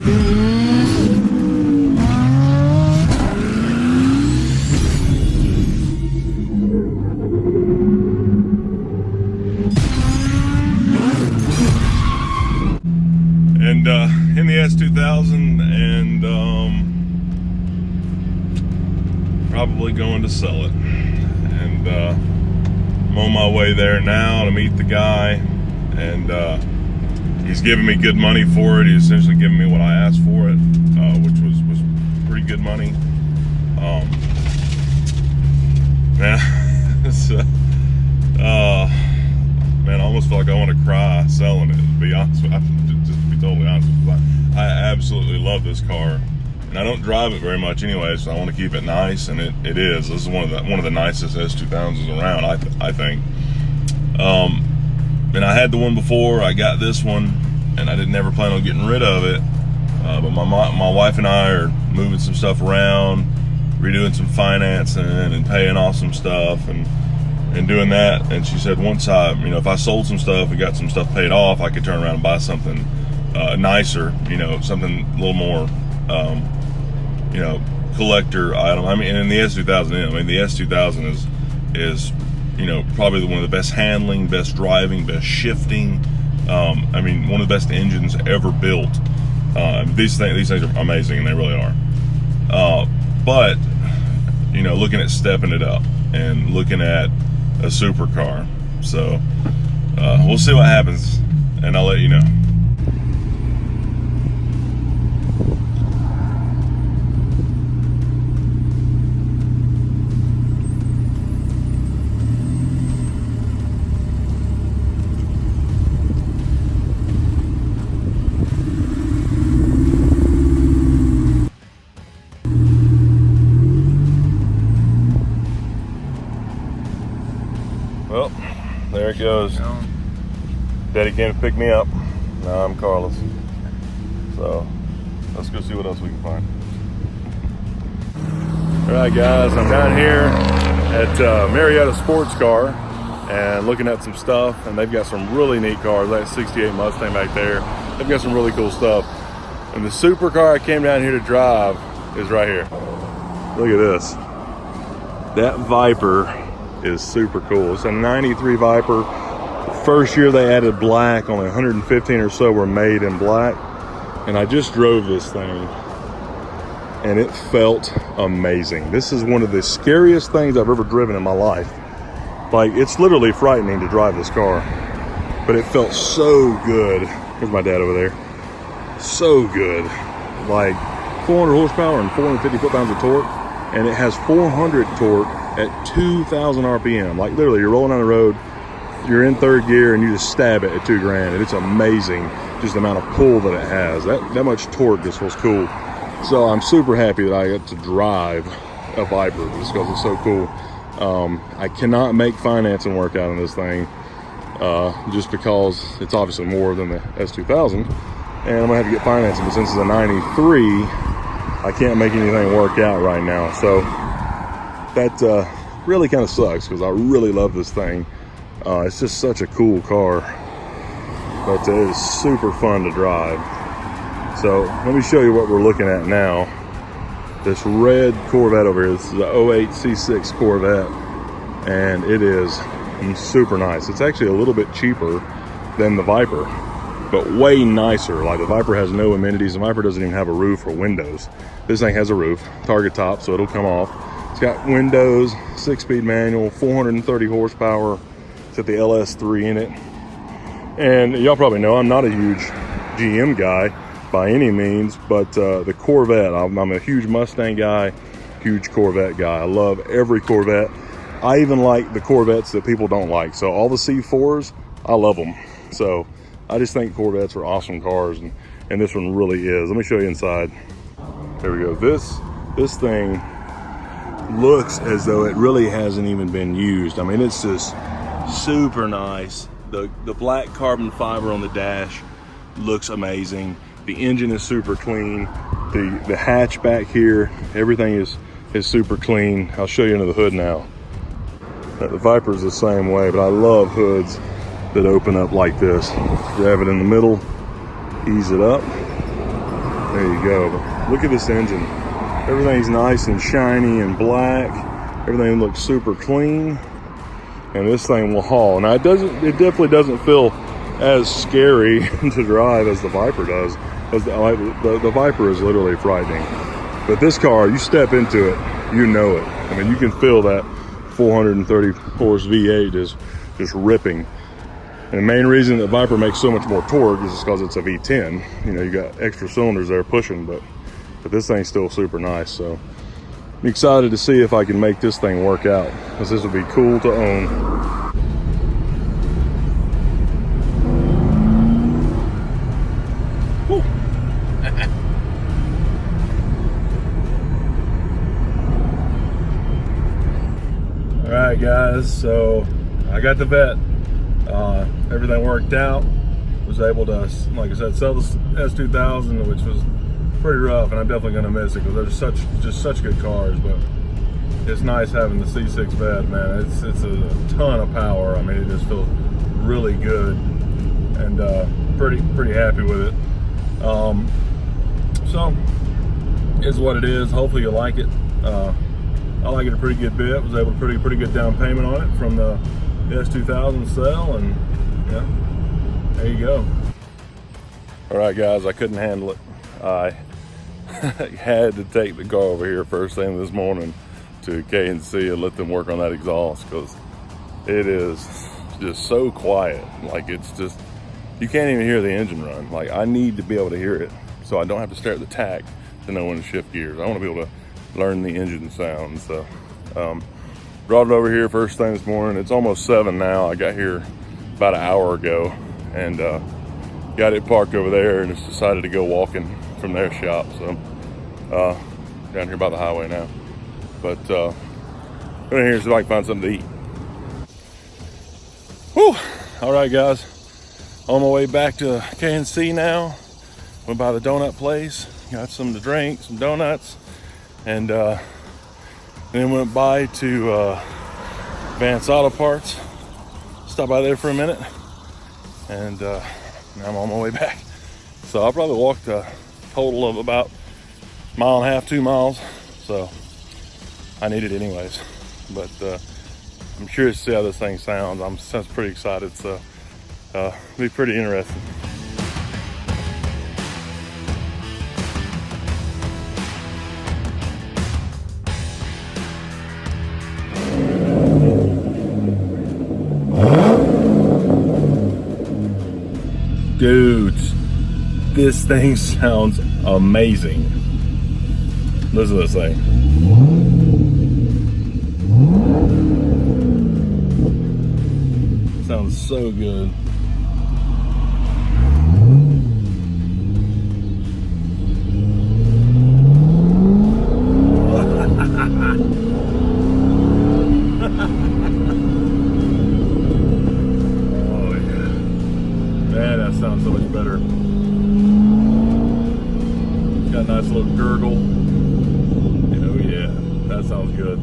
And in the S2000, and probably going to sell it. And I'm on my way there now to meet the guy, and he's giving me good money for it. He's essentially giving me what I asked for it, which was pretty good money. Man, I almost feel like I want to cry selling it, to be honest with you. Just to be totally honest with you. I absolutely love this car, and I don't drive it very much anyway, so I want to keep it nice, and it is. This is one of the nicest S2000s around, I think. And I had the one before. I got this one, and I didn't ever plan on getting rid of it. But my wife and I are moving some stuff around, redoing some financing and paying off some stuff, and doing that. And she said once if I sold some stuff and got some stuff paid off, I could turn around and buy something nicer, something a little more, collector item. I mean, and in the S2000, the S2000 is probably one of the best handling, best driving, best shifting. One of the best engines ever built. These things are amazing, and they really are. But looking at stepping it up and looking at a supercar. So we'll see what happens, and I'll let you know. Well, there it goes. Daddy came to pick me up. Now I'm Carlos. So let's go see what else we can find. All right, guys, I'm down here at Marietta Sports Car and looking at some stuff, and they've got some really neat cars. That 68 Mustang back there, they've got some really cool stuff. And the supercar I came down here to drive is right here. Look at this. That Viper is super cool. It's a 93 Viper. First year they added black, only 115 or so were made in black. And I just drove this thing, and it felt amazing. This is one of the scariest things I've ever driven in my life. Like, it's literally frightening to drive this car, but it felt so good. Here's my dad over there. So good. Like 400 horsepower and 450 foot-pounds of torque, and it has 400 torque at 2,000 RPM. Like, literally, you're rolling down the road, you're in third gear, and you just stab it at 2 grand, and it's amazing just the amount of pull that it has. That much torque just feels cool. So I'm super happy that I got to drive a Viper just because it's so cool. I cannot make financing work out on this thing just because it's obviously more than the S2000, and I'm gonna have to get financing. But since it's a 93, I can't make anything work out right now. So that really kind of sucks because I really love this thing. It's just such a cool car, but it is super fun to drive. So let me show you what we're looking at now. This red Corvette over here, this is the 08 C6 Corvette, and it is super nice. It's actually a little bit cheaper than the Viper, but way nicer. Like, the Viper has no amenities. The Viper doesn't even have a roof or windows. This thing has a roof, target top, so it'll come off. It's got windows, 6-speed manual, 430 horsepower. It's got the LS3 in it. And y'all probably know I'm not a huge GM guy by any means, but the Corvette, I'm a huge Mustang guy, huge Corvette guy. I love every Corvette. I even like the Corvettes that people don't like. So all the C4s, I love them. So I just think Corvettes are awesome cars, and this one really is. Let me show you inside. There we go. This thing looks as though it really hasn't even been used. I mean, it's just super nice. The black carbon fiber on the dash looks amazing. The engine is super clean. The hatch back here, everything is super clean. I'll show you under the hood now. The Viper's the same way, but I love hoods that open up like this. You have it in the middle, ease it up, There you go. But look at this engine. Everything's nice and shiny and black. Everything looks super clean. And this thing will haul. Now it definitely doesn't feel as scary to drive as the Viper does. Because the Viper is literally frightening. But this car, you step into it, you know it. I mean, you can feel that 430 horse V8 is just ripping. And the main reason the Viper makes so much more torque is because it's a V10. You know, you got extra cylinders there pushing, but this thing's still super nice. So I'm excited to see if I can make this thing work out, because this will be cool to own. All right, guys, so I got the vet. Everything worked out. Was able to, like I said, sell the S2000, which was pretty rough, and I'm definitely going to miss it because they're just such good cars. But it's nice having the C6 vet, man. It's a ton of power. I mean, it just feels really good, and pretty happy with it. So is what it is. Hopefully you like it. I like it a pretty good bit. Was able to pretty good down payment on it from the S2000 sale, and yeah, there you go. All right, guys, I couldn't handle it. I had to take the car over here first thing this morning to K&C and let them work on that exhaust, because it is just so quiet. Like, it's just, you can't even hear the engine run. Like, I need to be able to hear it so I don't have to stare at the tach to know when to shift gears. I want to be able to learn the engine sound. So brought it over here first thing this morning. It's almost 7 now. I got here about an hour ago, and got it parked over there, and just decided to go walking from their shop. So down here by the highway now, but going in here so I can find something to eat. Whew. All right, guys, on my way back to K&C now. Went by the donut place, got something to drink, some donuts, and then went by to Vance Auto Parts. Stopped by there for a minute, and now I'm on my way back. So I'll probably walk the total of about 1.5 miles, 2 miles. So I need it anyways. But I'm curious to see how this thing sounds. I'm pretty excited, so it'll be pretty interesting. Dudes, this thing sounds amazing. Listen to this thing. Sounds so good. Sounds so much better. It's got a nice little gurgle. Oh yeah, that sounds good.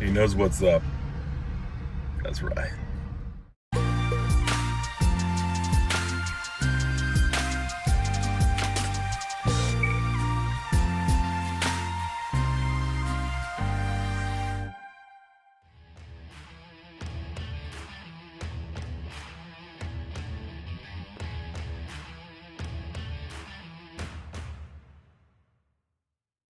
He knows what's up. That's right.